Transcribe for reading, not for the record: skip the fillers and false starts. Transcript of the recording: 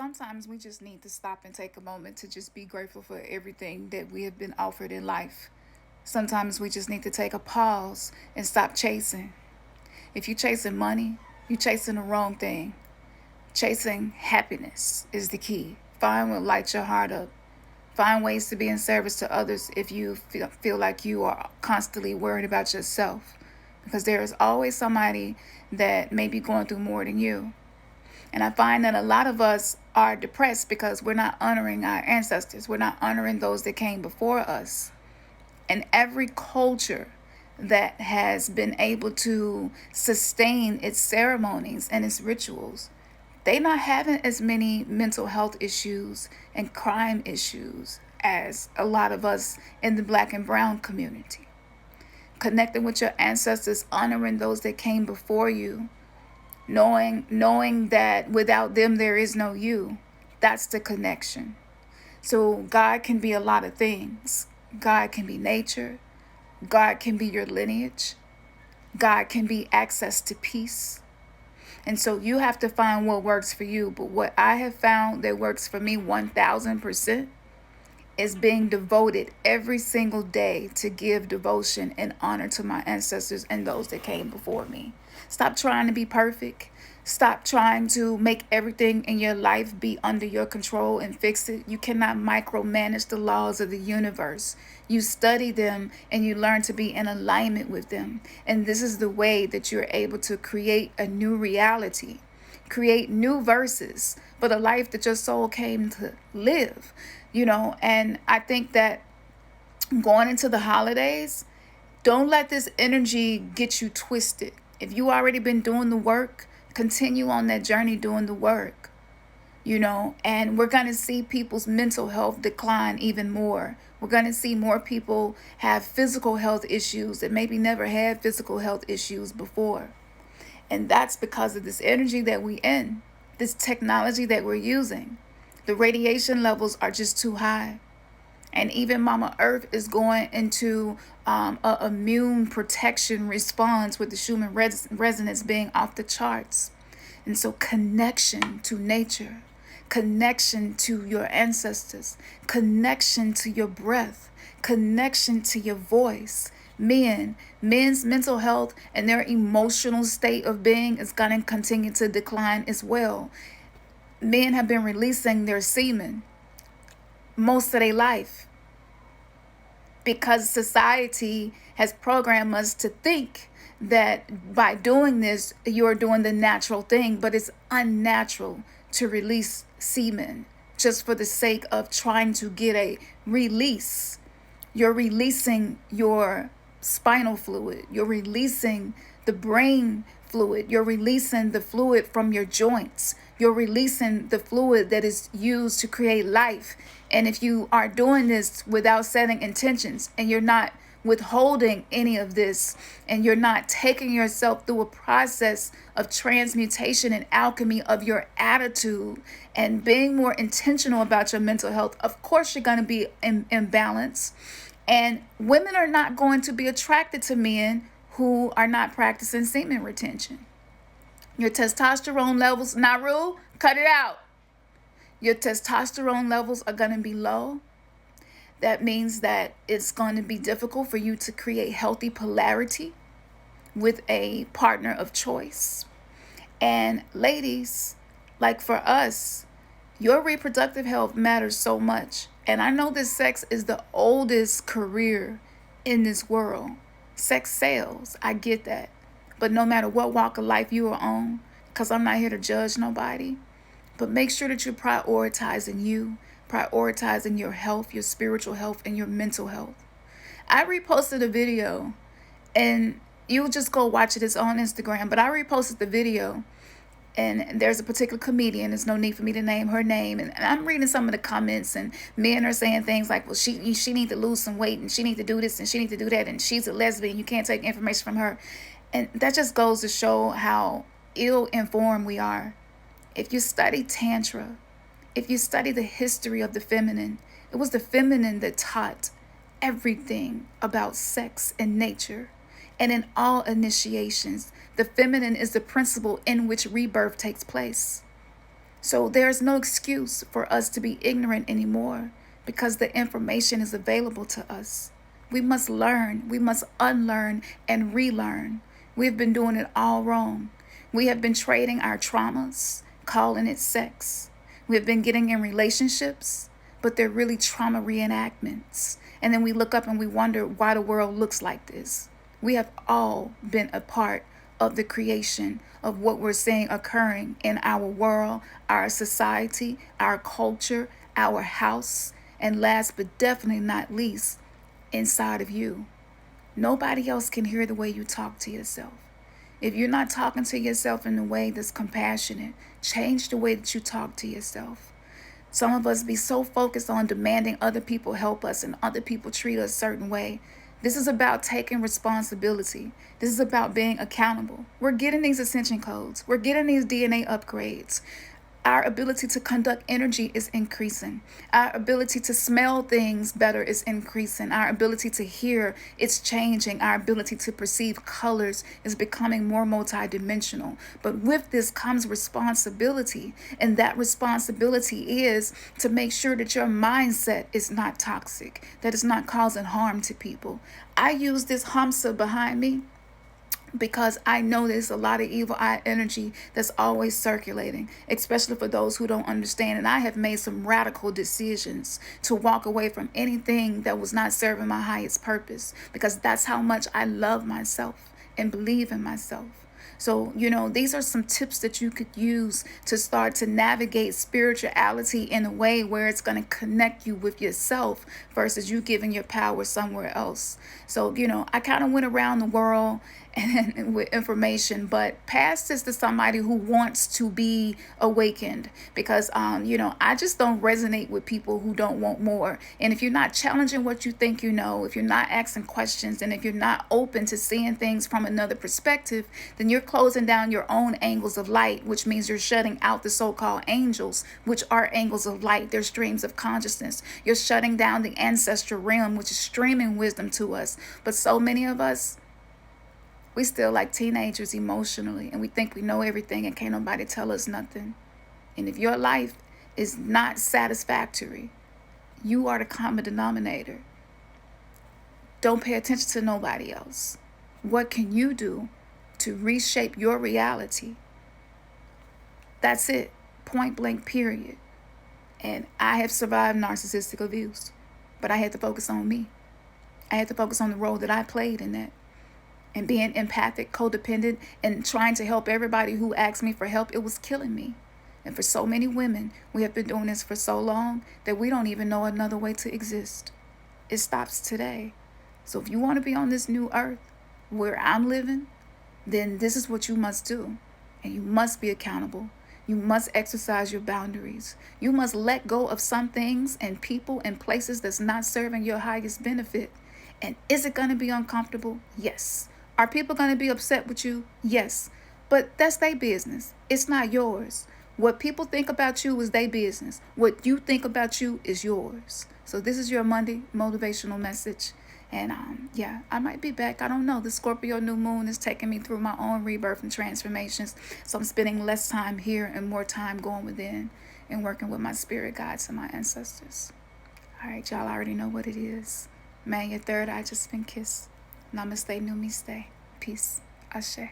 Sometimes we just need to stop and take a moment to just be grateful for everything that we have been offered in life. Sometimes we just need to take a pause and stop chasing. If you're chasing money, you're chasing the wrong thing. Chasing happiness is the key. Find what lights your heart up. Find ways to be in service to others if you feel like you are constantly worried about yourself. Because there is always somebody that may be going through more than you. And I find that a lot of us are depressed because we're not honoring our ancestors. We're not honoring those that came before us. And every culture that has been able to sustain its ceremonies and its rituals, they not having as many mental health issues and crime issues as a lot of us in the black and brown community. Connecting with your ancestors, honoring those that came before you, knowing that without them there is no you. That's the connection. So God can be a lot of things. God can be nature. God can be your lineage. God can be access to peace. And so you have to find what works for you. But what I have found that works for me 1000% is being devoted every single day to give devotion and honor to my ancestors and those that came before me. Stop trying to be perfect. Stop trying to make everything in your life be under your control and fix it. You cannot micromanage the laws of the universe. You study them and you learn to be in alignment with them. And this is the way that you're able to create a new reality, create new verses for the life that your soul came to live. And I think that going into the holidays, don't let this energy get you twisted. If you already been doing the work, continue on that journey doing the work, and we're going to see people's mental health decline even more. We're going to see more people have physical health issues that maybe never had physical health issues before. And that's because of this energy that we in, this technology that we're using. The radiation levels are just too high. And even Mama Earth is going into a immune protection response with the Schumann resonance being off the charts. And so connection to nature, connection to your ancestors, connection to your breath, connection to your voice. Men's mental health and their emotional state of being is going to continue to decline as well. Men have been releasing their semen most of their life because society has programmed us to think that by doing this, you're doing the natural thing, but it's unnatural to release semen just for the sake of trying to get a release. You're releasing your spinal fluid. You're releasing the brain fluid. You're releasing the fluid from your joints. You're releasing the fluid that is used to create life. And if you are doing this without setting intentions and you're not withholding any of this and you're not taking yourself through a process of transmutation and alchemy of your attitude and being more intentional about your mental health, of course you're going to be in balance. And women are not going to be attracted to men who are not practicing semen retention. Your testosterone levels, Naru, cut it out. Your testosterone levels are going to be low. That means that it's going to be difficult for you to create healthy polarity with a partner of choice. And ladies, like for us, your reproductive health matters so much. And I know that sex is the oldest career in this world. Sex sells. I get that. But no matter what walk of life you are on, because I'm not here to judge nobody, but make sure that you're prioritizing you, prioritizing your health, your spiritual health, and your mental health. I reposted a video, and you just go watch it. It's on Instagram, but I reposted the video, and there's a particular comedian. There's no need for me to name her name. And I'm reading some of the comments, and men are saying things like, well, she need to lose some weight, and she need to do this, and she need to do that, and she's a lesbian. You can't take information from her. And that just goes to show how ill-informed we are. If you study Tantra, if you study the history of the feminine, it was the feminine that taught everything about sex and nature. And in all initiations, the feminine is the principle in which rebirth takes place. So there's no excuse for us to be ignorant anymore because the information is available to us. We must learn, we must unlearn and relearn. We've been doing it all wrong. We have been trading our traumas, calling it sex. We have been getting in relationships, but they're really trauma reenactments. And then we look up and we wonder why the world looks like this. We have all been a part of the creation of what we're seeing occurring in our world, our society, our culture, our house, and last but definitely not least, inside of you. Nobody else can hear the way you talk to yourself. If you're not talking to yourself in a way that's compassionate, change the way that you talk to yourself. Some of us be so focused on demanding other people help us and other people treat us a certain way. This is about taking responsibility. This is about being accountable. We're getting these ascension codes. We're getting these DNA upgrades. Our ability to conduct energy is increasing. Our ability to smell things better is increasing. Our ability to hear is changing. Our ability to perceive colors is becoming more multidimensional. But with this comes responsibility. And that responsibility is to make sure that your mindset is not toxic, that it's not causing harm to people. I use this Hamsa behind me because I know there's a lot of evil eye energy that's always circulating, especially for those who don't understand. And I have made some radical decisions to walk away from anything that was not serving my highest purpose, because that's how much I love myself and believe in myself. So, these are some tips that you could use to start to navigate spirituality in a way where it's going to connect you with yourself versus you giving your power somewhere else. So, I kind of went around the world and with information, but pass this to somebody who wants to be awakened, because I just don't resonate with people who don't want more. And if you're not challenging what you think if you're not asking questions, and if you're not open to seeing things from another perspective, then you're closing down your own angles of light, which means you're shutting out the so-called angels, which are angles of light. They're streams of consciousness. You're shutting down the ancestral realm, which is streaming wisdom to us. But so many of us, we still like teenagers emotionally, and we think we know everything and can't nobody tell us nothing. And if your life is not satisfactory, you are the common denominator. Don't pay attention to nobody else. What can you do to reshape your reality? That's it. Point blank, period. And I have survived narcissistic abuse, but I had to focus on me. I had to focus on the role that I played in that. And being empathic, codependent, and trying to help everybody who asked me for help, it was killing me. And for so many women, we have been doing this for so long that we don't even know another way to exist. It stops today. So if you want to be on this new earth where I'm living, then this is what you must do. And you must be accountable. You must exercise your boundaries. You must let go of some things and people and places that's not serving your highest benefit. And is it going to be uncomfortable? Yes. Are people going to be upset with you? Yes. But that's their business. It's not yours. What people think about you is their business. What you think about you is yours. So this is your Monday motivational message. And I might be back. I don't know. The Scorpio new moon is taking me through my own rebirth and transformations. So I'm spending less time here and more time going within and working with my spirit guides and my ancestors. All right, y'all already know what it is. May your third eye just been kissed. Namaste, Numiste. Peace. Ashe.